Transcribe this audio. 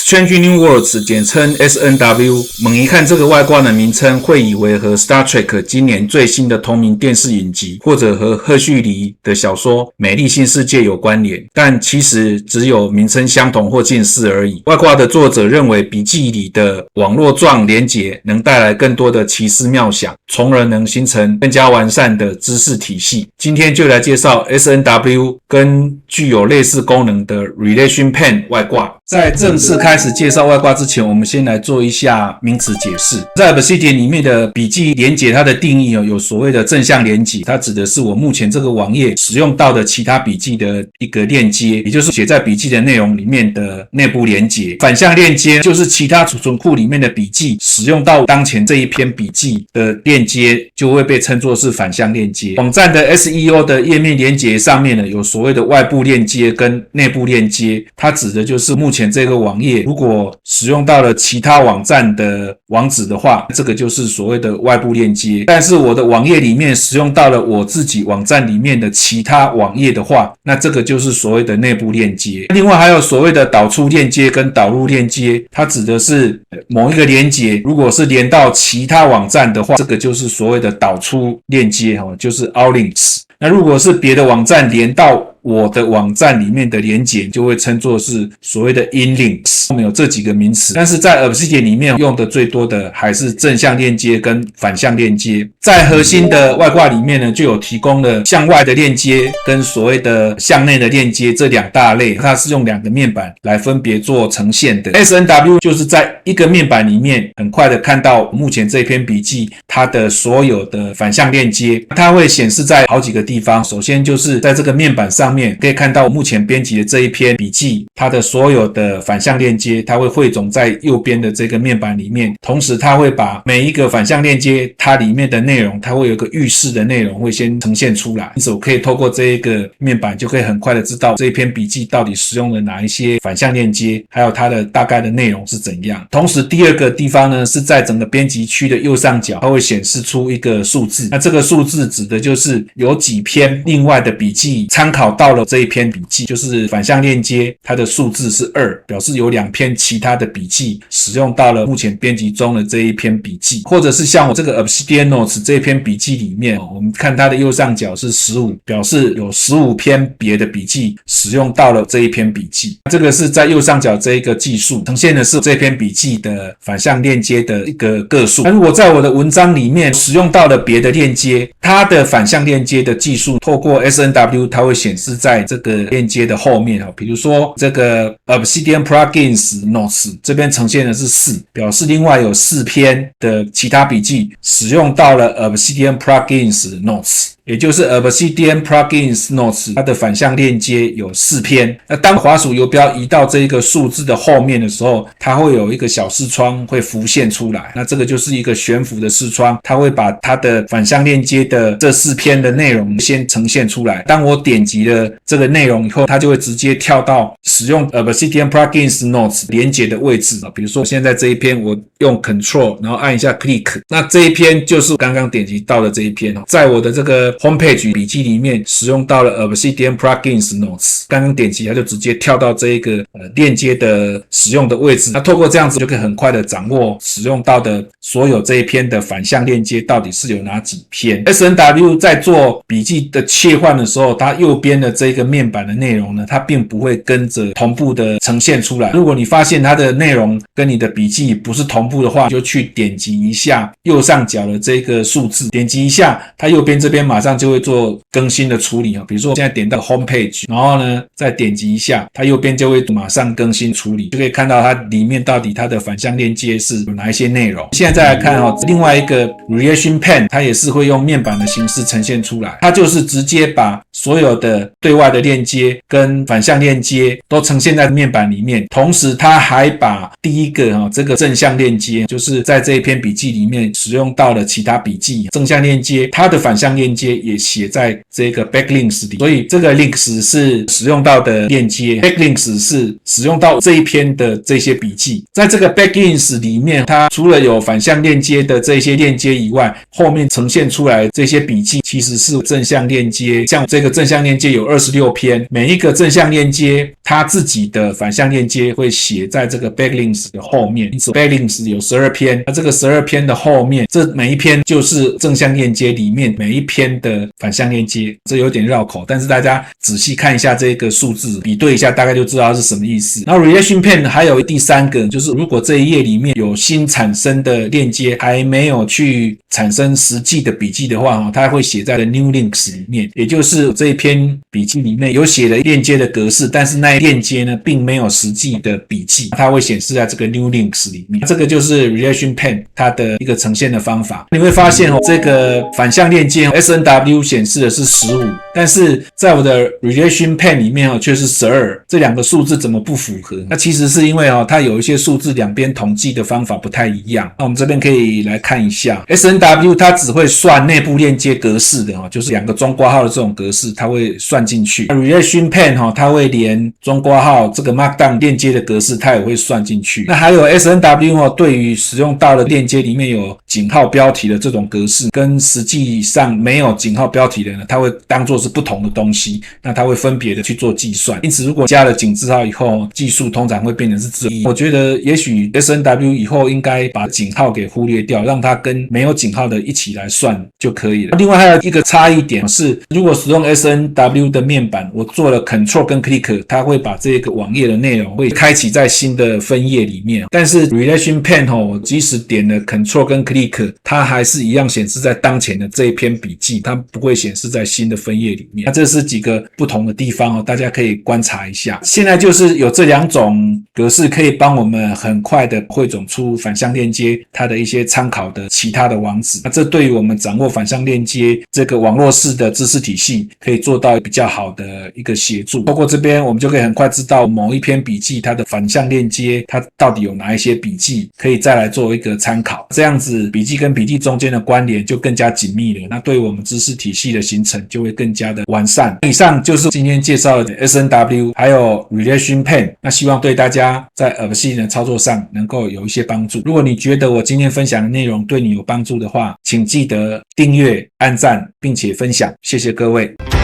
Strange New Worlds 简称 SNW， 猛一看这个外挂的名称，会以为和 Star Trek 今年最新的同名电视影集，或者和赫胥黎的小说《美丽新世界》有关联，但其实只有名称相同或近似而已。外挂的作者认为笔记里的网络状连结能带来更多的奇思妙想，从而能形成更加完善的知识体系。今天就来介绍 SNW 跟具有类似功能的 Relation Pen 外挂。在正式开始介绍外挂之前，我们先来做一下名词解释。在 Obsidian 里面的笔记连结，它的定义有所谓的正向连结，它指的是我目前这个网页使用到的其他笔记的一个链接，也就是写在笔记的内容里面的内部连结。反向链接就是其他储存库里面的笔记使用到当前这一篇笔记的链接，就会被称作是反向链接。网站的 SEO 的页面连结上面呢，有所谓的外部链接跟内部链接，它指的就是目前这个网页如果使用到了其他网站的网址的话，这个就是所谓的外部链接。但是我的网页里面使用到了我自己网站里面的其他网页的话，那这个就是所谓的内部链接。另外还有所谓的导出链接跟导入链接，它指的是某一个连结如果是连到其他网站的话，这个就是所谓的导出链接，就是 Outlinks。那如果是别的网站连到我的网站里面的连结，就会称作是所谓的 inlinks。我们有这几个名词，但是在 Obsidian 里面用的最多的还是正向链接跟反向链接。在核心的外挂里面呢，就有提供了向外的链接跟所谓的向内的链接这两大类，它是用两个面板来分别做呈现的。SNW 就是在一个面板里面很快的看到目前这篇笔记它的所有的反向链接，它会显示在好几个地方。首先就是在这个面板上面可以看到目前编辑的这一篇笔记，它的所有的反向链接，它会汇总在右边的这个面板里面。同时它会把每一个反向链接它里面的内容，它会有一个预示的内容会先呈现出来，因此我可以透过这一个面板就可以很快的知道这一篇笔记到底使用了哪一些反向链接，还有它的大概的内容是怎样。同时第二个地方呢，是在整个编辑区的右上角，它会显示出一个数字，那这个数字指的就是有几篇另外的笔记参考到了这一篇笔记，就是反向链接它的数字是2，表示有2篇其他的笔记使用到了目前编辑中的这一篇笔记。或者是像我这个 Obsidian Notes 这一篇笔记里面，我们看它的右上角是15，表示有15篇别的笔记使用到了这一篇笔记。这个是在右上角这一个记数呈现的是这篇笔记的反向链接的一个个数。那如果在我的文章里面使用到了别的链接，它的反向链接的技术透过 SNW 它会显示在这个链接的后面，比如说这个 Obsidian Plugins Notes 这边呈现的是4，表示另外有4篇的其他笔记使用到了 Obsidian Plugins Notes， 也就是 Obsidian Plugins Notes 它的反向链接有4篇。那当滑鼠游标移到这一个数字的后面的时候，它会有一个小视窗会浮现出来，那这个就是一个悬浮的视窗，它会把它的反向链接的这4篇的内容先呈现出来。当我点击了这个内容以后，它就会直接跳到使用 Obsidian Plugins Notes 连结的位置。比如说现在这一篇我用 Ctrl 然后按一下 Click， 那这一篇就是刚刚点击到的这一篇，在我的这个 Homepage 笔记里面使用到了 Obsidian Plugins Notes， 刚刚点击它就直接跳到这一个链接的使用的位置。那透过这样子就可以很快的掌握使用到的所有这一篇的反向链接到底是有哪几篇。 SNW 在做笔记的切换的时候，它右边的这个面板的内容呢，它并不会跟着同步的呈现出来。如果你发现它的内容跟你的笔记不是同步的话，就去点击一下右上角的这个数字，点击一下它右边这边马上就会做更新的处理。比如说我现在点到 Homepage， 然后呢再点击一下，它右边就会马上更新处理，就可以看到它里面到底它的反向链接是有哪一些内容。现在再来看另外一个 Relation Pen， 它也是会用面板的形式呈现出来，它就是直接把所有的对外的链接跟反向链接都呈现在面板里面，同时它还把第一个这个正向链接，就是在这一篇笔记里面使用到了其他笔记正向链接，它的反向链接接也写在这个 backlinks 里，所以这个 links 是使用到的链接， backlinks 是使用到这一篇的这些笔记。在这个 backlinks 里面，它除了有反向链接的这些链接以外，后面呈现出来这些笔记其实是正向链接，像这个正向链接有26篇，每一个正向链接它自己的反向链接会写在这个 backlinks 的后面，因此 backlinks 有12篇，那这个12篇的后面，这每一篇就是正向链接里面每一篇的反向链接，这有点绕口，但是大家仔细看一下这个数字，比对一下，大概就知道是什么意思。然后 relation pen 还有第三个，就是如果这一页里面有新产生的链接还没有去产生实际的笔记的话，它会写在 new links 里面，也就是这一篇笔记里面有写了链接的格式，但是那一链接呢并没有实际的笔记，它会显示在这个 new links 里面。这个就是 relation pen 它的一个呈现的方法。你会发现这个反向链接 SNW 显示的是15，但是在我的 relation pen 里面却是12，这两个数字怎么不符合？那其实是因为它有一些数字两边统计的方法不太一样。那我们这边可以来看一下 SNW 它只会算内部链接格式的，就是两个中括号的这种格式它会算进去。relation pen 它会连中括号这个 markdown 链接的格式它也会算进去。那还有 SNW 对于使用到的链接里面有井号标题的这种格式，跟实际上没有井号标题的呢，它会当作是不同的东西，那它会分别的去做计算。因此如果加了井字号以后，计数通常会变成是只有1。我觉得也许 SNW 以后应该把井号给忽略掉，让它跟没有井号的一起来算就可以了。另外还有一个差异点是，如果使用 SNW 的面板，我做了 Ctrl 跟 Click， 它会把这个网页的内容会开启在新的分页里面。但是 Relation Pen 我即使点了 Ctrl 跟 Click， 它还是一样显示在当前的这一篇笔记，它不会显示在新的分页里面。那这是几个不同的地方大家可以观察一下。现在就是有这两种格式可以帮我们很快的汇总出反向链接它的一些参考的其他的网址。那这对于我们掌握反向链接这个网络式的知识体系可以做到比较好的一个协助。透过这边我们就可以很快知道某一篇笔记它的反向链接它到底有哪一些笔记可以再来做一个参考，这样子笔记跟笔记中间的关联就更加紧密了，那对于我们知识体系的形成就会更加的完善。以上就是今天介绍的 SNW 还有 Relation Pen， 那希望对大家在 Obsidian 的操作上能够有一些帮助。如果你觉得我今天分享的内容对你有帮助的话，请记得订阅、按赞并且分享，谢谢各位。